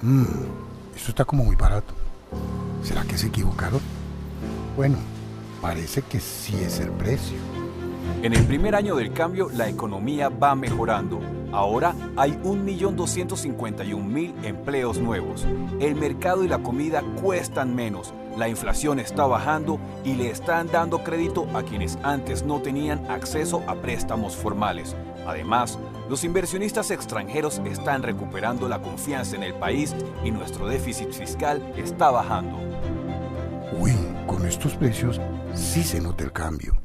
Mmm, esto está como muy barato. ¿Será que se equivocaron? Bueno, parece que sí es el precio. En el primer año del cambio, la economía va mejorando. Ahora hay 1.251.000 empleos nuevos. El mercado y la comida cuestan menos. La inflación está bajando y le están dando crédito a quienes antes no tenían acceso a préstamos formales. Además, los inversionistas extranjeros están recuperando la confianza en el país y nuestro déficit fiscal está bajando. Uy, con estos precios sí se nota el cambio.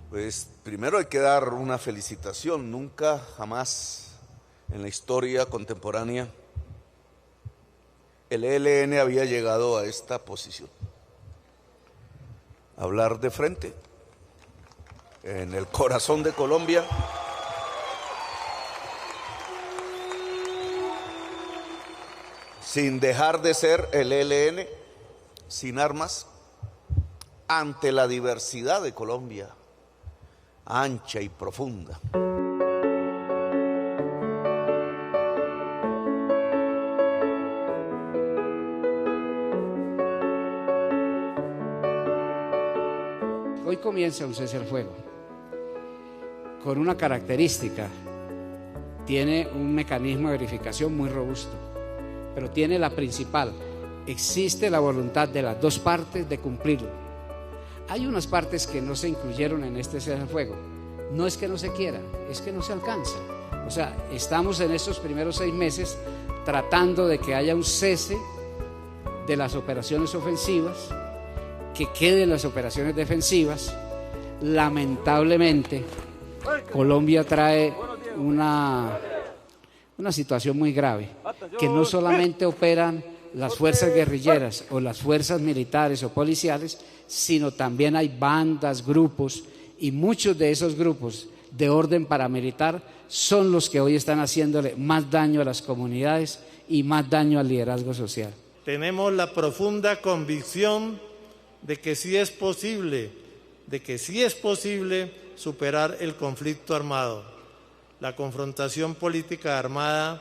Pues primero hay que dar una felicitación. Nunca, jamás en la historia contemporánea el ELN había llegado a esta posición. Hablar de frente, en el corazón de Colombia, sin dejar de ser el ELN, sin armas, ante la diversidad de Colombia, ancha y profunda. Hoy comienza un cese al fuego con una característica: tiene un mecanismo de verificación muy robusto, pero tiene la principal: existe la voluntad de las dos partes de cumplirlo. Hay unas partes que no se incluyeron en este cese al fuego. No es que no se quiera, es que no se alcanza. O sea, estamos en estos primeros 6 meses tratando de que haya un cese de las operaciones ofensivas, que queden las operaciones defensivas. Lamentablemente, Colombia trae una situación muy grave, que no solamente operan las fuerzas guerrilleras o las fuerzas militares o policiales, sino también hay bandas, grupos, y muchos de esos grupos de orden paramilitar son los que hoy están haciéndole más daño a las comunidades y más daño al liderazgo social. Tenemos la profunda convicción de que sí es posible superar el conflicto armado, la confrontación política armada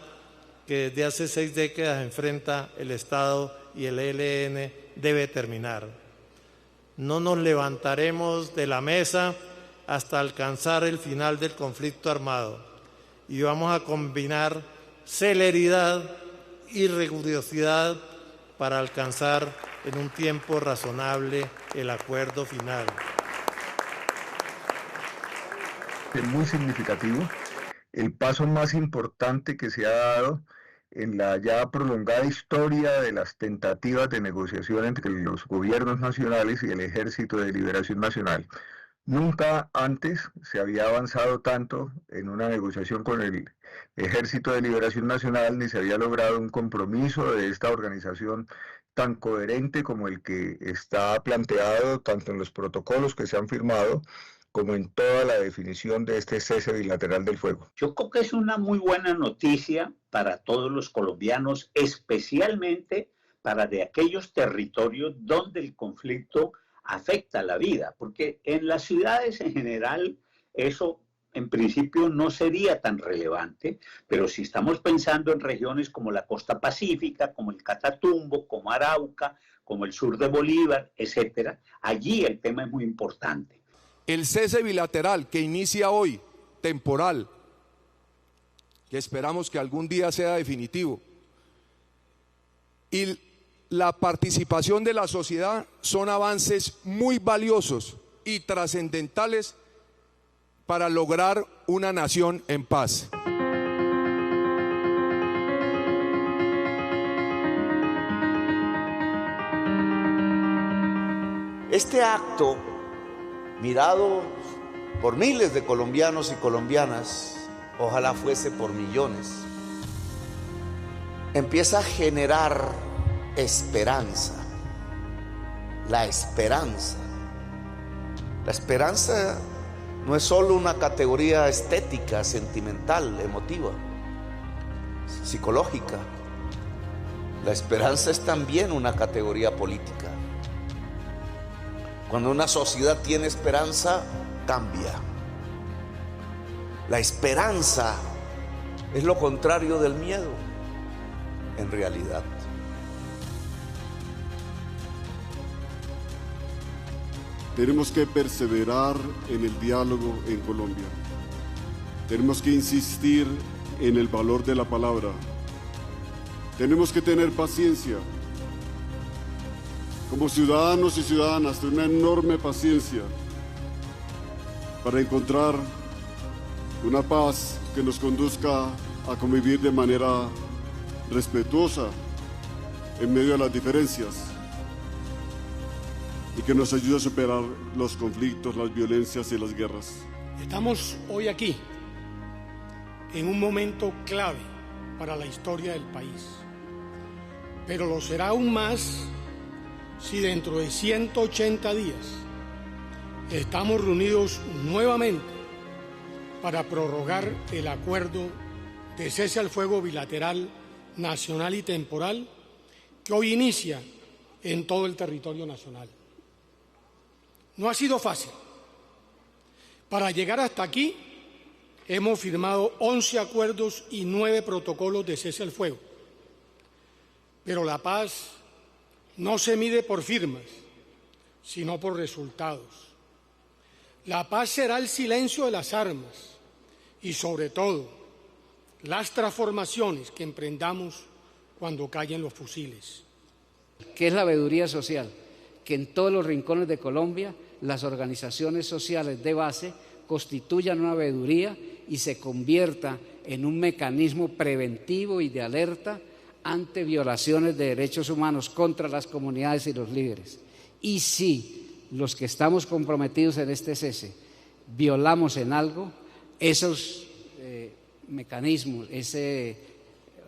que desde hace 6 décadas enfrenta el Estado y el ELN debe terminar. No nos levantaremos de la mesa hasta alcanzar el final del conflicto armado y vamos a combinar celeridad y rigurosidad para alcanzar en un tiempo razonable el acuerdo final. Es muy significativo, el paso más importante que se ha dado en la ya prolongada historia de las tentativas de negociación entre los gobiernos nacionales y el Ejército de Liberación Nacional. Nunca antes se había avanzado tanto en una negociación con el Ejército de Liberación Nacional, ni se había logrado un compromiso de esta organización tan coherente como el que está planteado tanto en los protocolos que se han firmado como en toda la definición de este cese bilateral del fuego. Yo creo que es una muy buena noticia para todos los colombianos, especialmente para de aquellos territorios donde el conflicto afecta la vida, porque en las ciudades en general eso en principio no sería tan relevante, pero si estamos pensando en regiones como la costa pacífica, como el Catatumbo, como Arauca, como el sur de Bolívar, etcétera, allí el tema es muy importante. El cese bilateral que inicia hoy, temporal, que esperamos que algún día sea definitivo, y la participación de la sociedad son avances muy valiosos y trascendentales para lograr una nación en paz. Este acto, mirado por miles de colombianos y colombianas, ojalá fuese por millones, empieza a generar esperanza. La esperanza. La esperanza no es solo una categoría estética, sentimental, emotiva, psicológica. La esperanza es también una categoría política. Cuando una sociedad tiene esperanza, cambia. La esperanza es lo contrario del miedo, en realidad. Tenemos que perseverar en el diálogo en Colombia. Tenemos que insistir en el valor de la palabra. Tenemos que tener paciencia. Como ciudadanos y ciudadanas, una enorme paciencia para encontrar una paz que nos conduzca a convivir de manera respetuosa en medio de las diferencias y que nos ayude a superar los conflictos, las violencias y las guerras. Estamos hoy aquí en un momento clave para la historia del país, pero lo será aún más si dentro de 180 días estamos reunidos nuevamente para prorrogar el acuerdo de cese al fuego bilateral, nacional y temporal que hoy inicia en todo el territorio nacional. No ha sido fácil. Para llegar hasta aquí hemos firmado 11 acuerdos y 9 protocolos de cese al fuego. Pero la paz no se mide por firmas, sino por resultados. La paz será el silencio de las armas y, sobre todo, las transformaciones que emprendamos cuando callen los fusiles. ¿Qué es la veeduría social? Que en todos los rincones de Colombia las organizaciones sociales de base constituyan una veeduría y se convierta en un mecanismo preventivo y de alerta ante violaciones de derechos humanos contra las comunidades y los líderes. Y si los que estamos comprometidos en este cese violamos en algo, esos mecanismos,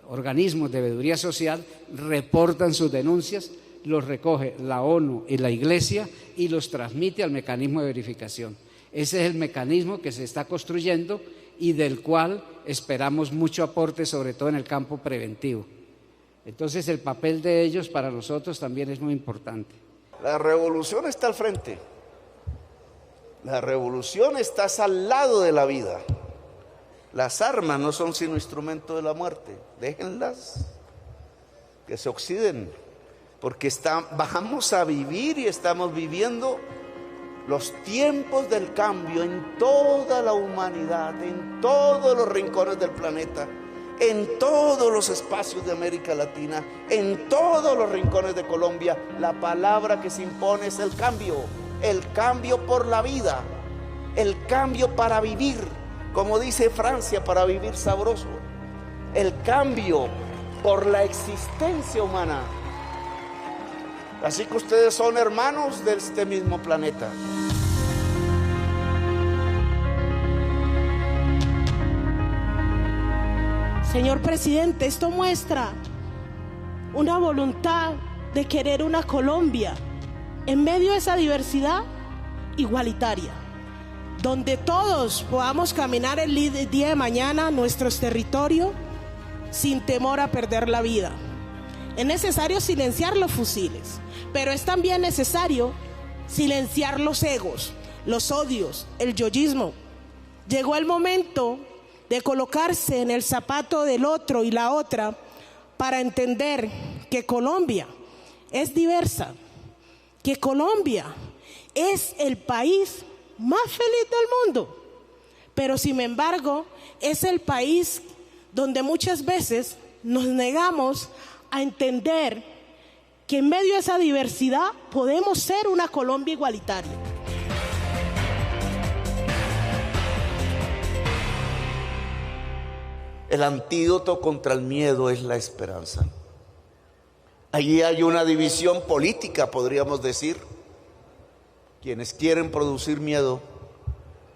organismos de veeduría social reportan sus denuncias, los recoge la ONU y la Iglesia y los transmite al mecanismo de verificación. Ese es el mecanismo que se está construyendo y del cual esperamos mucho aporte, sobre todo en el campo preventivo. Entonces el papel de ellos para nosotros también es muy importante. La revolución está al frente. La revolución está al lado de la vida. Las armas no son sino instrumento de la muerte. Déjenlas que se oxiden, porque vamos a vivir y estamos viviendo los tiempos del cambio en toda la humanidad, en todos los rincones del planeta, en todos los espacios de América Latina, en todos los rincones de Colombia. La palabra que se impone es el cambio por la vida, el cambio para vivir, como dice Francia, para vivir sabroso, el cambio por la existencia humana. Así que ustedes son hermanos de este mismo planeta. Señor presidente, esto muestra una voluntad de querer una Colombia en medio de esa diversidad igualitaria. donde todos podamos caminar el día de mañana nuestros territorios sin temor a perder la vida. Es necesario silenciar los fusiles, pero es también necesario silenciar los egos, los odios, el yoyismo. Llegó el momento de colocarse en el zapato del otro y la otra para entender que Colombia es diversa, que Colombia es el país más feliz del mundo, pero sin embargo es el país donde muchas veces nos negamos a entender que en medio de esa diversidad podemos ser una Colombia igualitaria. El antídoto contra el miedo es la esperanza. Allí hay una división política, podríamos decir. Quienes quieren producir miedo,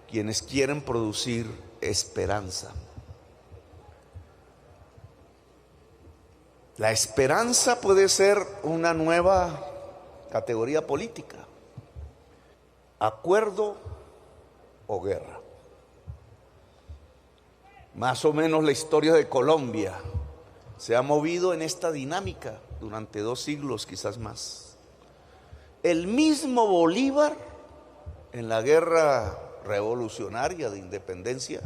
quienes quieren producir esperanza. La esperanza puede ser una nueva categoría política. Acuerdo o guerra. Más o menos la historia de Colombia se ha movido en esta dinámica durante 2 siglos, quizás más. El mismo Bolívar, en la guerra revolucionaria de independencia,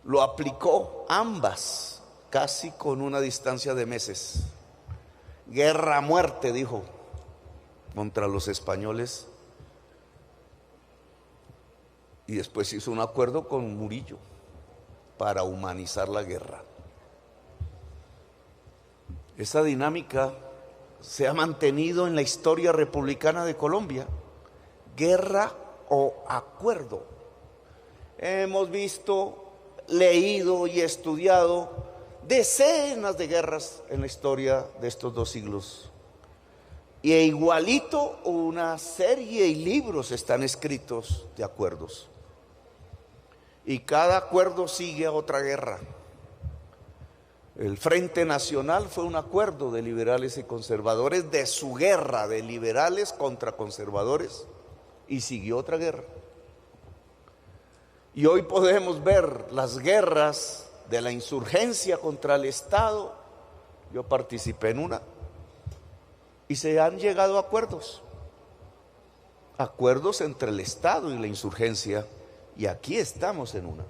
lo aplicó ambas, casi con una distancia de meses. Guerra a muerte, dijo, contra los españoles. Y después hizo un acuerdo con Murillo para humanizar la guerra. Esa dinámica se ha mantenido en la historia republicana de Colombia. Guerra o acuerdo. Hemos visto, leído y estudiado decenas de guerras en la historia de estos 2 siglos. Y igualito una serie y libros están escritos de acuerdos. Y cada acuerdo sigue a otra guerra. El Frente Nacional fue un acuerdo de liberales y conservadores de su guerra de liberales contra conservadores, y siguió otra guerra. Y hoy podemos ver las guerras de la insurgencia contra el Estado. Yo participé en una y se han llegado a acuerdos entre el Estado y la insurgencia. Y aquí estamos en una.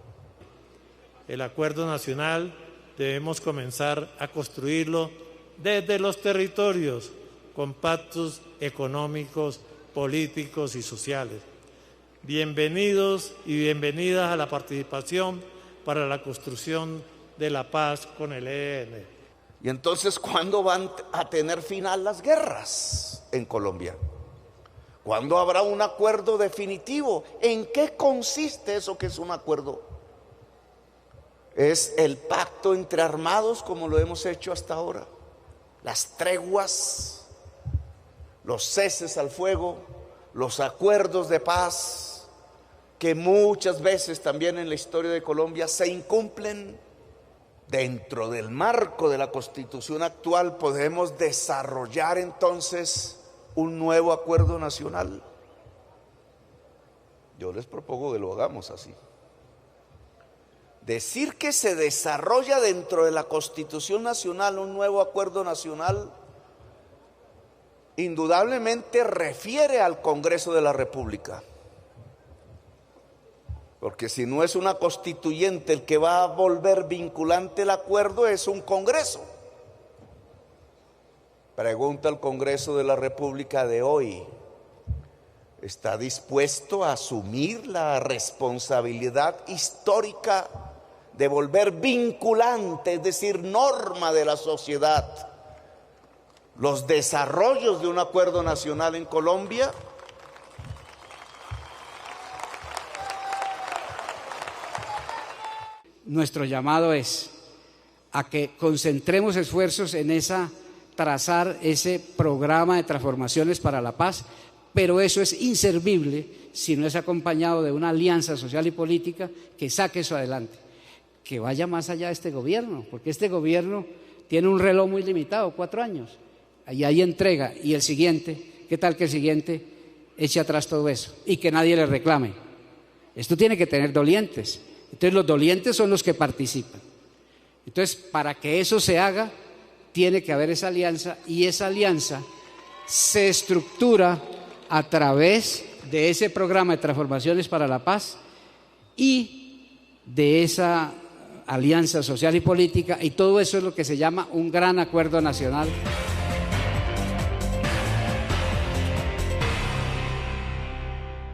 El acuerdo nacional debemos comenzar a construirlo desde los territorios, con pactos económicos, políticos y sociales. Bienvenidos y bienvenidas a la participación para la construcción de la paz con el ELN. Y entonces, ¿cuándo van a tener final las guerras en Colombia? ¿Cuándo habrá un acuerdo definitivo? ¿En qué consiste eso que es un acuerdo? Es el pacto entre armados como lo hemos hecho hasta ahora. Las treguas, los ceses al fuego, los acuerdos de paz, que muchas veces también en la historia de Colombia se incumplen. Dentro del marco de la Constitución actual podemos desarrollar entonces un nuevo acuerdo nacional. Yo les propongo que lo hagamos así. Decir que se desarrolla dentro de la Constitución Nacional un nuevo acuerdo nacional, indudablemente refiere al Congreso de la República. Porque si no es una constituyente el que va a volver vinculante el acuerdo, es un Congreso. Pregunta al Congreso de la República de hoy: ¿está dispuesto a asumir la responsabilidad histórica de volver vinculante, es decir, norma de la sociedad, los desarrollos de un acuerdo nacional en Colombia? Nuestro llamado es a que concentremos esfuerzos en trazar ese programa de transformaciones para la paz, pero eso es inservible si no es acompañado de una alianza social y política que saque eso adelante, que vaya más allá de este gobierno, porque este gobierno tiene un reloj muy limitado, 4 años, y ahí entrega, y el siguiente, ¿qué tal que el siguiente eche atrás todo eso y que nadie le reclame? Esto tiene que tener dolientes. Entonces los dolientes son los que participan. Entonces, para que eso se haga, tiene que haber esa alianza, y esa alianza se estructura a través de ese programa de transformaciones para la paz y de esa alianza social y política, y todo eso es lo que se llama un gran acuerdo nacional.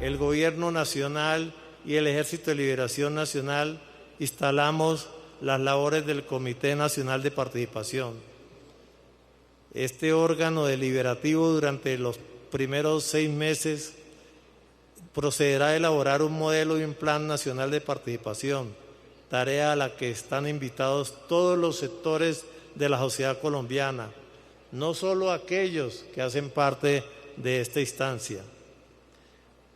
El Gobierno Nacional y el Ejército de Liberación Nacional instalamos las labores del Comité Nacional de Participación. Este órgano deliberativo durante los primeros 6 meses procederá a elaborar un modelo y un plan nacional de participación, tarea a la que están invitados todos los sectores de la sociedad colombiana, no solo aquellos que hacen parte de esta instancia.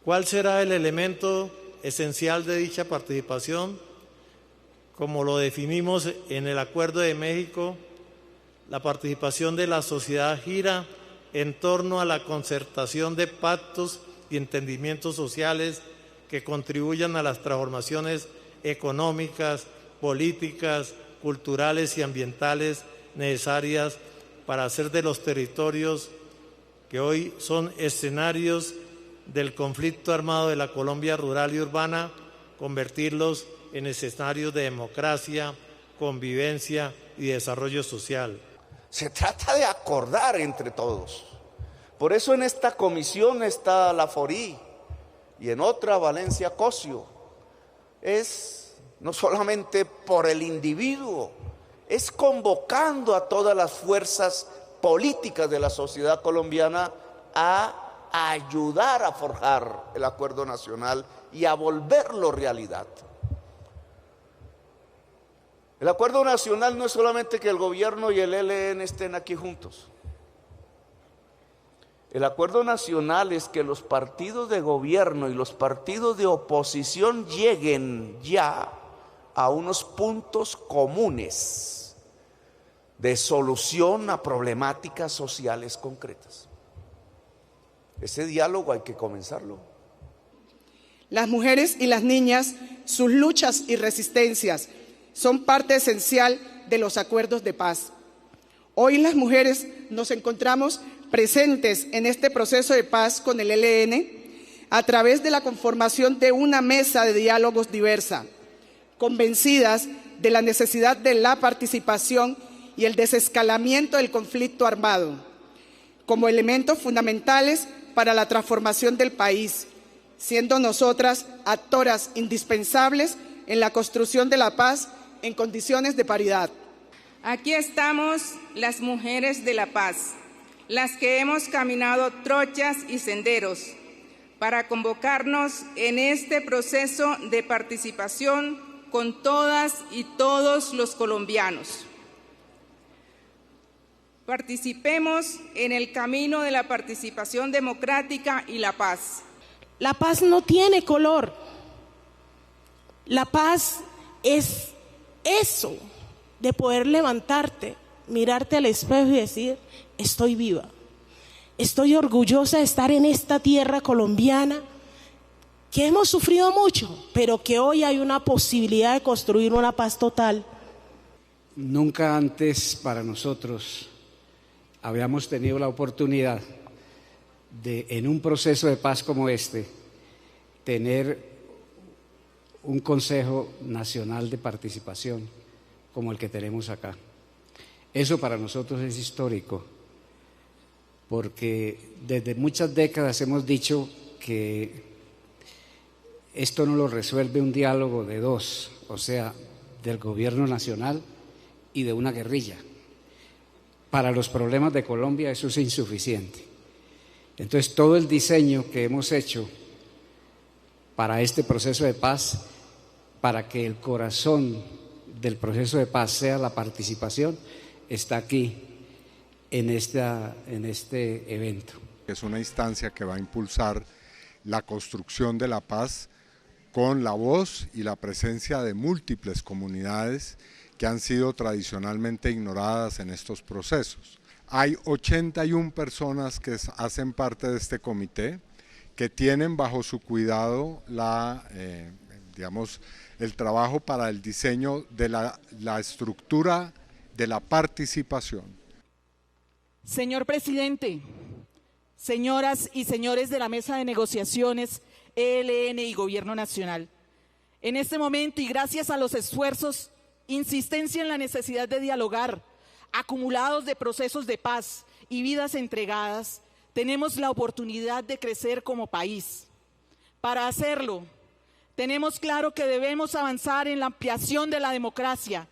¿Cuál será el elemento esencial de dicha participación? Como lo definimos en el Acuerdo de México, la participación de la sociedad gira en torno a la concertación de pactos y entendimientos sociales que contribuyan a las transformaciones económicas, políticas, culturales y ambientales necesarias para hacer de los territorios que hoy son escenarios del conflicto armado de la Colombia rural y urbana, convertirlos en escenarios de democracia, convivencia y desarrollo social. Se trata de acordar entre todos. Por eso en esta comisión está la Forí y en otra Valencia Cosio. Es no solamente por el individuo, es convocando a todas las fuerzas políticas de la sociedad colombiana a ayudar a forjar el acuerdo nacional y a volverlo realidad. El acuerdo nacional no es solamente que el gobierno y el ELN estén aquí juntos. El acuerdo nacional es que los partidos de gobierno y los partidos de oposición lleguen ya a unos puntos comunes de solución a problemáticas sociales concretas. Ese diálogo hay que comenzarlo. Las mujeres y las niñas, sus luchas y resistencias son parte esencial de los acuerdos de paz. Hoy las mujeres nos encontramos presentes en este proceso de paz con el ELN a través de la conformación de una mesa de diálogos diversa, convencidas de la necesidad de la participación y el desescalamiento del conflicto armado, como elementos fundamentales para la transformación del país, siendo nosotras actoras indispensables en la construcción de la paz en condiciones de paridad. Aquí estamos las mujeres de la paz, las que hemos caminado trochas y senderos para convocarnos en este proceso de participación con todas y todos los colombianos. Participemos en el camino de la participación democrática y la paz. La paz no tiene color. La paz es eso, de poder levantarte, mirarte al espejo y decir, estoy viva, estoy orgullosa de estar en esta tierra colombiana, que hemos sufrido mucho, pero que hoy hay una posibilidad de construir una paz total. Nunca antes para nosotros habíamos tenido la oportunidad de, en un proceso de paz como este, tener un Consejo Nacional de Participación como el que tenemos acá. Eso para nosotros es histórico, porque desde muchas décadas hemos dicho que esto no lo resuelve un diálogo de dos, o sea, del gobierno nacional y de una guerrilla. Para los problemas de Colombia eso es insuficiente. Entonces todo el diseño que hemos hecho para este proceso de paz, para que el corazón del proceso de paz sea la participación, está aquí en este evento. Es una instancia que va a impulsar la construcción de la paz con la voz y la presencia de múltiples comunidades que han sido tradicionalmente ignoradas en estos procesos. Hay 81 personas que hacen parte de este comité que tienen bajo su cuidado el trabajo para el diseño de la estructura de la participación. Señor presidente, señoras y señores de la mesa de negociaciones ELN y Gobierno Nacional, en este momento y gracias a los esfuerzos, insistencia en la necesidad de dialogar, acumulados de procesos de paz y vidas entregadas, tenemos la oportunidad de crecer como país. Para hacerlo, tenemos claro que debemos avanzar en la ampliación de la democracia,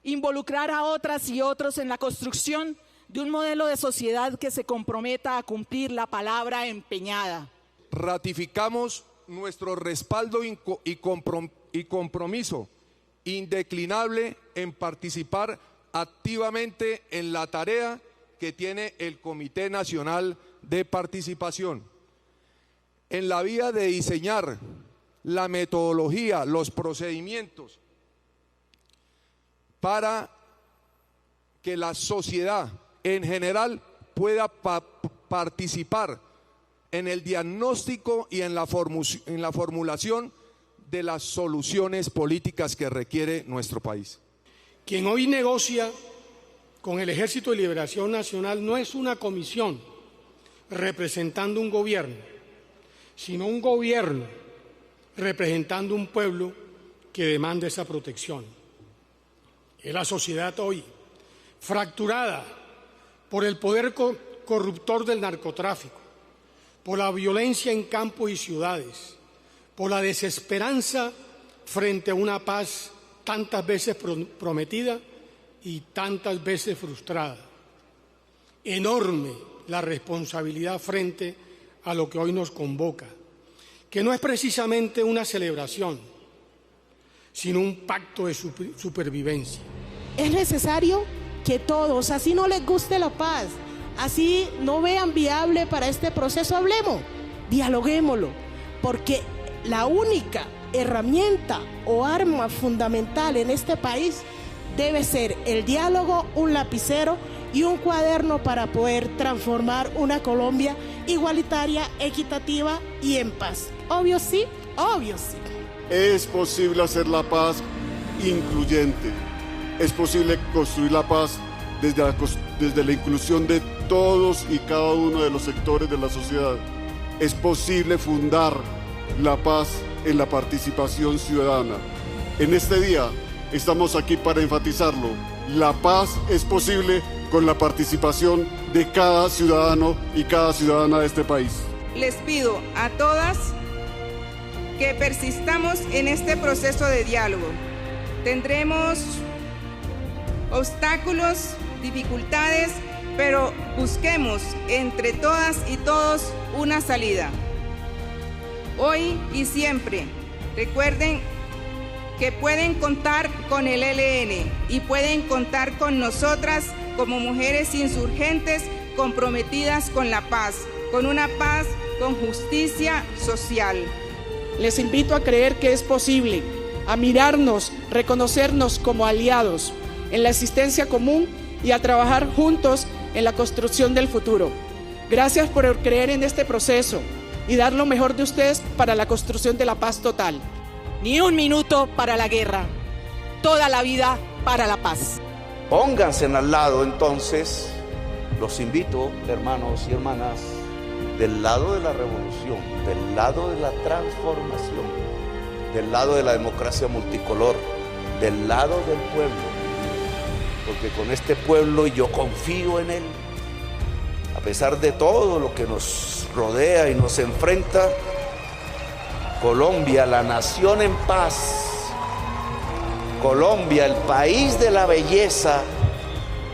involucrar a otras y otros en la construcción de un modelo de sociedad que se comprometa a cumplir la palabra empeñada. Ratificamos nuestro respaldo y compromiso indeclinable en participar activamente en la tarea que tiene el Comité Nacional de Participación, en la vía de diseñar la metodología, los procedimientos para que la sociedad en general pueda participar en el diagnóstico y en la formulación de las soluciones políticas que requiere nuestro país. Quien hoy negocia con el Ejército de Liberación Nacional no es una comisión representando un gobierno, sino un gobierno representando un pueblo que demanda esa protección. Es la sociedad hoy fracturada por el poder corruptor del narcotráfico, por la violencia en campos y ciudades, por la desesperanza frente a una paz tantas veces prometida y tantas veces frustrada. Enorme la responsabilidad frente a lo que hoy nos convoca, que no es precisamente una celebración, sino un pacto de supervivencia. Es necesario que todos, así no les guste la paz, así no vean viable para este proceso, hablemos, dialoguémoslo, porque la única herramienta o arma fundamental en este país debe ser el diálogo, un lapicero y un cuaderno para poder transformar una Colombia igualitaria, equitativa y en paz. Obvio sí, obvio sí. Es posible hacer la paz incluyente. Es posible construir la paz desde la inclusión de todos y cada uno de los sectores de la sociedad. Es posible fundar la paz en la participación ciudadana. En este día estamos aquí para enfatizarlo. La paz es posible con la participación de cada ciudadano y cada ciudadana de este país. Les pido a todas que persistamos en este proceso de diálogo. Tendremos obstáculos, dificultades, pero busquemos entre todas y todos una salida. Hoy y siempre, recuerden que pueden contar con el ELN y pueden contar con nosotras como mujeres insurgentes comprometidas con la paz, con una paz con justicia social. Les invito a creer que es posible, a mirarnos, reconocernos como aliados en la existencia común y a trabajar juntos en la construcción del futuro. Gracias por creer en este proceso y dar lo mejor de ustedes para la construcción de la paz total. Ni un minuto para la guerra, toda la vida para la paz. Pónganse al lado entonces, los invito, hermanos y hermanas, del lado de la revolución, del lado de la transformación, del lado de la democracia multicolor, del lado del pueblo, porque con este pueblo yo confío en él. A pesar de todo lo que nos rodea y nos enfrenta, Colombia, la nación en paz, Colombia, el país de la belleza,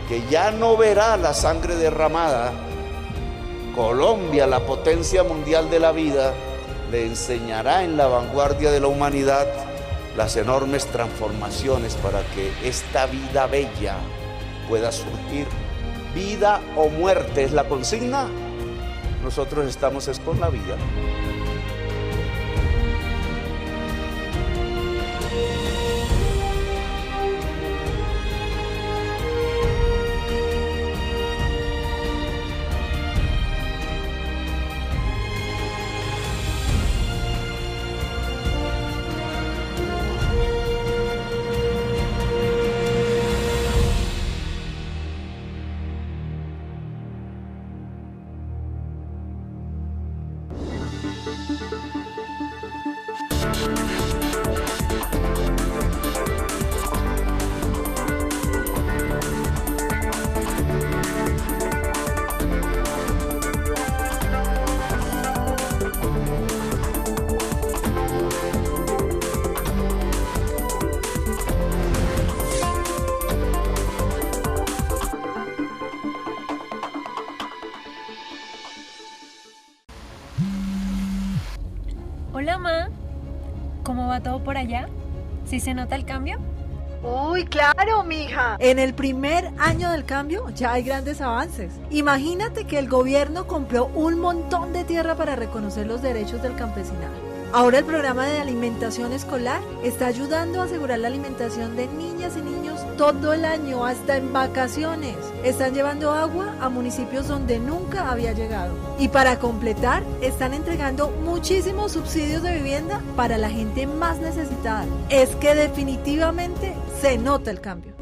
que ya no verá la sangre derramada, Colombia, la potencia mundial de la vida, le enseñará en la vanguardia de la humanidad las enormes transformaciones para que esta vida bella pueda surgir. Vida o muerte es la consigna. Nosotros estamos es con la vida. estuvo por allá? ¿Sí se nota el cambio? Uy, claro, mija. En el primer año del cambio ya hay grandes avances. Imagínate que el gobierno compró un montón de tierra para reconocer los derechos del campesinado. Ahora el programa de alimentación escolar está ayudando a asegurar la alimentación de niñas y niños todo el año, hasta en vacaciones. Están llevando agua a municipios donde nunca había llegado. Y para completar, están entregando muchísimos subsidios de vivienda para la gente más necesitada. Es que definitivamente se nota el cambio.